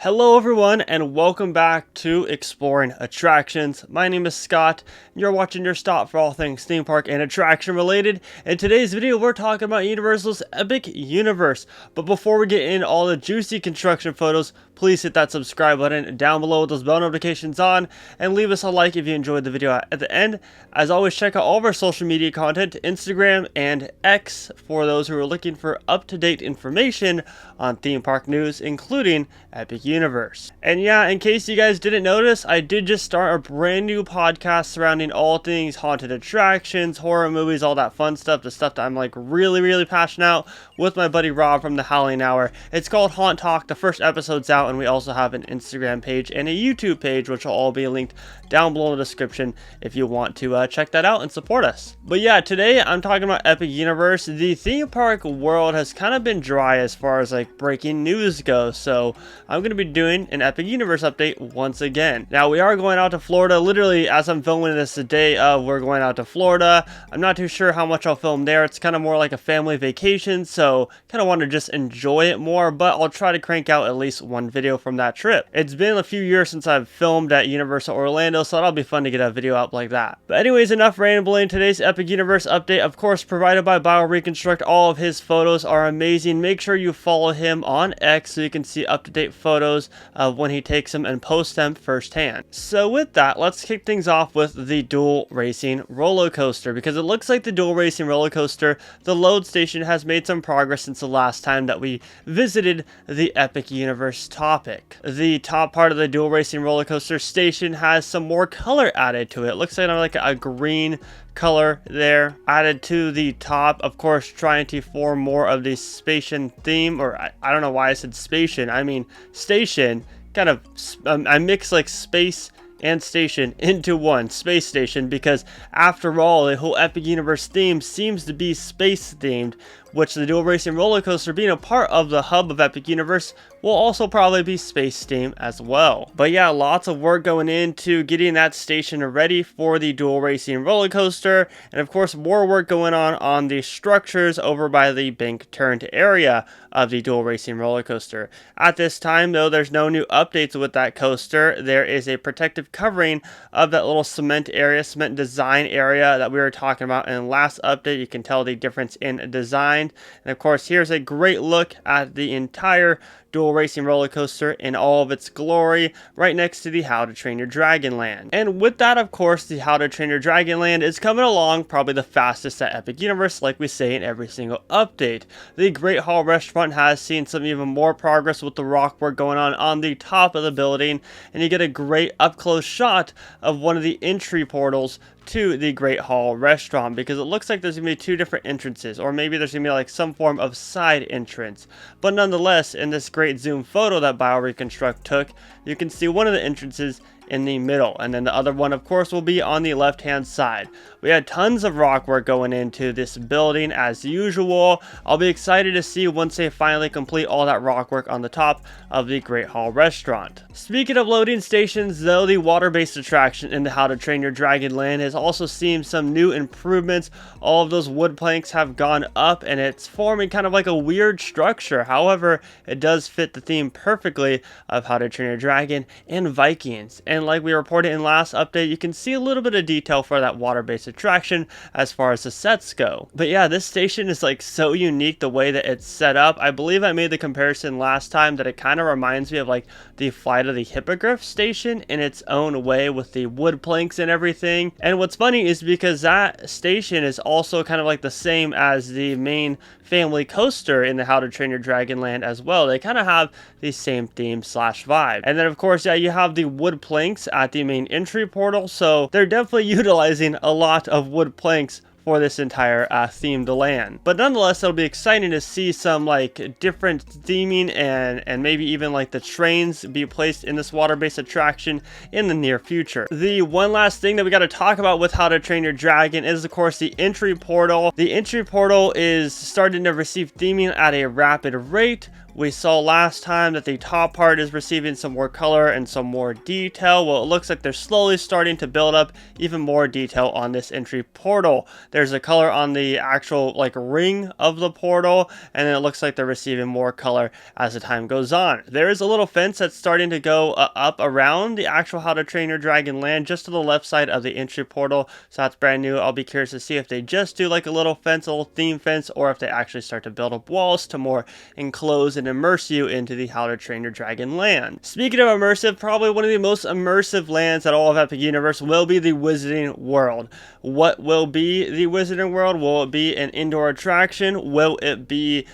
Hello everyone and welcome back to Exploring Attractions. My name is Scott and you're watching your stop for all things theme park and attraction related. In today's video we're talking about Universal's Epic Universe. But before we get in all the juicy construction photos, please hit that subscribe button down below with those bell notifications on and leave us a like if you enjoyed the video at the end. As always, check out all of our social media content, Instagram and X, for those who are looking for up-to-date information on theme park news, including Epic Universe. And yeah, in case you guys didn't notice, I did just start a brand new podcast surrounding all things haunted attractions, horror movies, all that fun stuff, the stuff that I'm like really passionate about with my buddy Rob from the Howling Hour. It's called Haunt Talk. The first episode's out, and we also have an Instagram page and a YouTube page, which will all be linked down below in the description if you want to check that out and support us. But yeah, today I'm talking about Epic Universe. The theme park world has kind of been dry as far as like breaking news goes, so I'm going to be doing an Epic Universe update once again. Now we are going out to Florida. Literally, as I'm filming this the day of, we're going out to Florida. I'm not too sure how much I'll film there. It's kind of more like a family vacation, so kind of want to just enjoy it more, but I'll try to crank out at least one video from that trip. It's been a few years since I've filmed at Universal Orlando, so that'll be fun to get a video up like that. But anyways, enough rambling. Today's Epic Universe update, of course, provided by BioReconstruct. All of his photos are amazing. Make sure you follow him on X so you can see up-to-date photos of when he takes them and posts them firsthand. So with that, let's kick things off with the Dual Racing Roller Coaster, because it looks like the Dual Racing Roller Coaster, the load station, has made some progress since the last time that we visited the Epic Universe topic. The top part of the Dual Racing Roller Coaster station has some more color added to it. It looks like a green color there added to the top, of course trying to form more of the Spatian theme, or I don't know why I said Spatian, I mean station, kind of I mix like space and station into one, space station, because after all the whole Epic Universe theme seems to be space themed, which the Dual Racing Roller Coaster, being a part of the hub of Epic Universe, will also probably be space themed as well. But yeah, lots of work going into getting that station ready for the Dual Racing Roller Coaster, and of course more work going on the structures over by the bank turned area of the Dual Racing Roller Coaster. At this time though, there's no new updates with that coaster. There is a protective covering of that little cement area, cement design area that we were talking about in the last update. You can tell the difference in design. And of course, here's a great look at the entire Dual Racing Roller Coaster in all of its glory, right next to the How to Train Your Dragon Land. And with that, of course, the How to Train Your Dragon Land is coming along probably the fastest at Epic Universe, like we say in every single update. The Great Hall Restaurant has seen some even more progress with the rock work going on the top of the building, and you get a great up-close shot of one of the entry portals to the Great Hall Restaurant, because it looks like there's going to be two different entrances, or maybe there's going to be like some form of side entrance. But nonetheless, in this great zoom photo that BioReconstruct took, you can see one of the entrances in the middle, and then the other one of course will be on the left hand side. We had tons of rock work going into this building as usual. I'll be excited to see once they finally complete all that rock work on the top of the Great Hall Restaurant. Speaking of loading stations though, the water-based attraction in the How to Train Your Dragon Land has also seen some new improvements. All of those wood planks have gone up and it's forming kind of like a weird structure. However, it does fit the theme perfectly of How to Train Your Dragon and Vikings. And like we reported in last update, you can see a little bit of detail for that water-based attraction as far as the sets go. But yeah, this station is like so unique the way that it's set up. I believe I made the comparison last time that it kind of reminds me of like the Flight of the Hippogriff station in its own way, with the wood planks and everything. And what's funny is because that station is also kind of like the same as the main family coaster in the How to Train Your Dragon Land as well. They kind of have the same theme slash vibe. And then of course, yeah, you have the wood planks at the main entry portal, so they're definitely utilizing a lot of wood planks for this entire themed land. But nonetheless, it'll be exciting to see some like different theming and maybe even like the trains be placed in this water-based attraction in the near future. The one last thing that we got to talk about with How to Train Your Dragon is of course the entry portal. The entry portal is starting to receive theming at a rapid rate, We saw last time that the top part is receiving some more color and some more detail. Well, it looks like they're slowly starting to build up even more detail on this entry portal. There's a color on the actual like ring of the portal, and then it looks like they're receiving more color as the time goes on. There is a little fence that's starting to go up around the actual How to Train Your Dragon land, just to the left side of the entry portal. So that's brand new. I'll be curious to see if they just do like a little fence, a little theme fence, or if they actually start to build up walls to more enclose and immerse you into the How to Train Your Dragon land. Speaking of immersive, probably one of the most immersive lands at all of Epic Universe will be the Wizarding World. What will be the Wizarding World? Will it be an indoor attraction? Will it be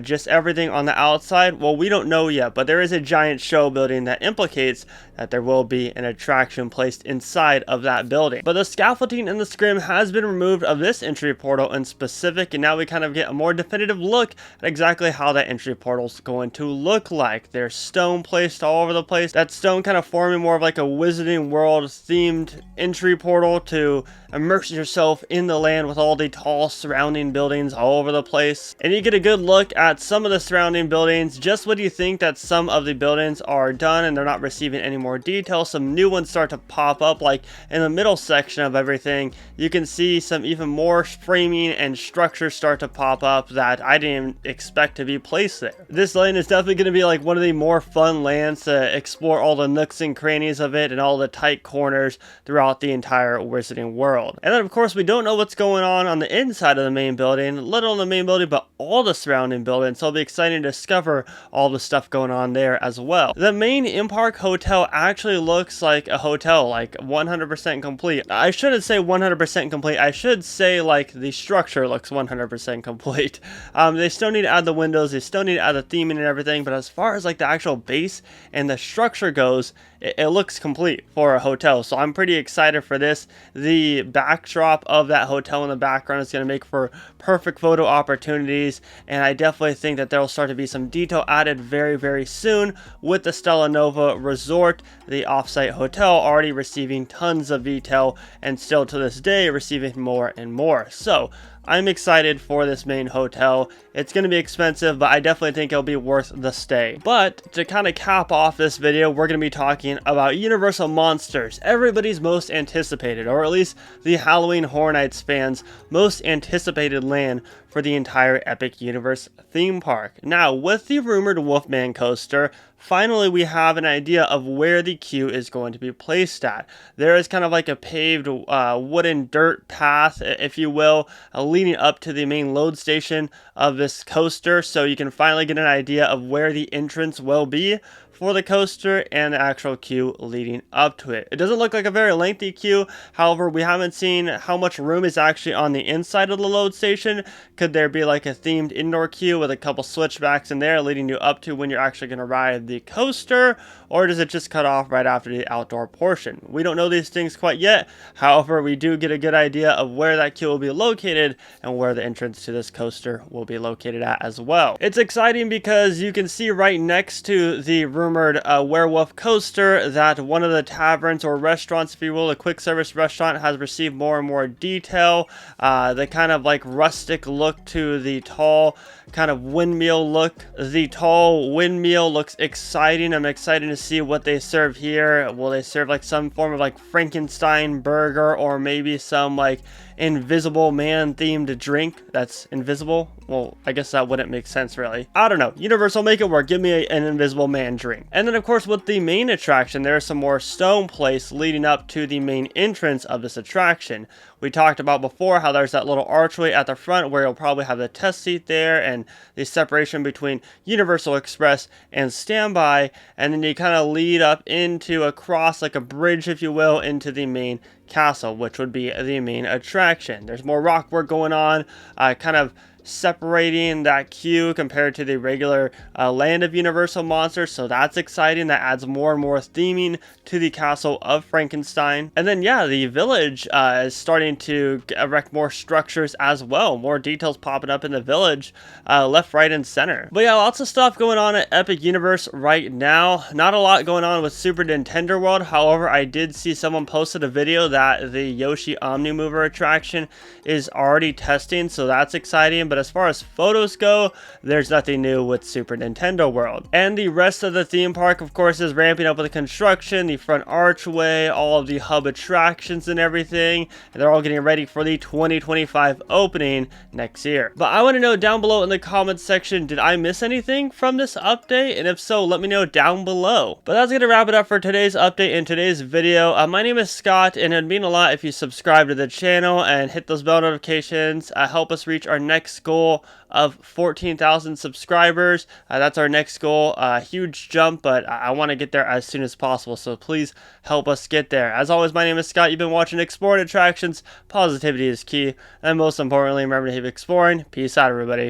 just everything on the outside? Well, we don't know yet, but there is a giant show building that implicates that there will be an attraction placed inside of that building. But the scaffolding and the scrim has been removed of this entry portal in specific, and now we kind of get a more definitive look at exactly how that entry portal is going to look like. There's stone placed all over the place. That stone kind of forming more of like a Wizarding World themed entry portal to immerse yourself in the land with all the tall surrounding buildings all over the place. And you get a good look at some of the surrounding buildings. Just when you think that some of the buildings are done and they're not receiving any more detail, some new ones start to pop up. Like in the middle section of everything, you can see some even more framing and structures start to pop up that I didn't expect to be placed there. This land is definitely going to be like one of the more fun lands to explore all the nooks and crannies of it and all the tight corners throughout the entire Wizarding World. And then of course we don't know what's going on the inside of the main building, let alone the main building, but all the surrounding buildings. So it'll be exciting to discover all the stuff going on there as well. The main in-park hotel actually looks like a hotel, like 100% complete. I shouldn't say 100% complete. I should say like the structure looks 100% complete. They still need to add the windows. They still need to add the theming and everything. But as far as like the actual base and the structure goes, it looks complete for a hotel. So I'm pretty excited for this. The backdrop of that hotel in the background is going to make for perfect photo opportunities, and I definitely think that there will start to be some detail added very, very soon with the Stella Nova Resort, the offsite hotel, already receiving tons of detail and still to this day receiving more and more. So I'm excited for this main hotel. It's going to be expensive, but I definitely think it'll be worth the stay. But to kind of cap off this video, we're going to be talking about Universal Monsters, everybody's most anticipated, or at least the Halloween Horror Nights fans' most anticipated land for the entire Epic Universe theme park. Now, with the rumored Wolfman coaster, finally we have an idea of where the queue is going to be placed at. There is kind of like a paved wooden dirt path, if you will, leading up to the main load station of this coaster, so you can finally get an idea of where the entrance will be for the coaster and the actual queue leading up to it. It doesn't look like a very lengthy queue. However, we haven't seen how much room is actually on the inside of the load station. Could there be like a themed indoor queue with a couple switchbacks in there leading you up to when you're actually going to ride the coaster? Or does it just cut off right after the outdoor portion? We don't know these things quite yet. However, we do get a good idea of where that queue will be located and where the entrance to this coaster will be located at as well. It's exciting because you can see right next to the rumored werewolf coaster that one of the taverns or restaurants, if you will, a quick service restaurant, has received more and more detail. The kind of like rustic look to the tall kind of windmill look. The tall windmill looks exciting. I'm excited to see what they serve here. Will they serve like some form of like Frankenstein burger, or maybe some like Invisible Man themed drink that's invisible? Well, I guess that wouldn't make sense really. I don't know. Universal, make it work. Give me an Invisible Man drink. And then of course with the main attraction, there's some more stone placed leading up to the main entrance of this attraction. We talked about before how there's that little archway at the front where you'll probably have the test seat there and the separation between Universal Express and Standby, and then you kind of lead up into across like a bridge, if you will, into the main castle, which would be the main attraction. There's more rock work going on, kind of separating that queue compared to the regular land of Universal Monsters, so that's exciting. That adds more and more theming to the castle of Frankenstein. And then yeah, the village is starting to erect more structures as well, more details popping up in the village, left, right, and center. But yeah, lots of stuff going on at Epic Universe right now. Not a lot going on with Super Nintendo World. However, I did see someone posted a video that the Yoshi Omnimover attraction is already testing, so that's exciting. But but as far as photos go, there's nothing new with Super Nintendo World. And the rest of the theme park, of course, is ramping up with the construction, the front archway, all of the hub attractions and everything, and they're all getting ready for the 2025 opening next year. But I want to know down below in the comments section, did I miss anything from this update? And if so, let me know down below. But that's going to wrap it up for today's update and today's video. My name is Scott, and it'd mean a lot if you subscribe to the channel and hit those bell notifications. Help us reach our next goal of 14,000 subscribers. That's our next goal. Huge jump, but I want to get there as soon as possible, so please help us get there. As always, my name is Scott. You've been watching Exploring Attractions. Positivity is key, and most importantly, remember to keep exploring. Peace out, everybody.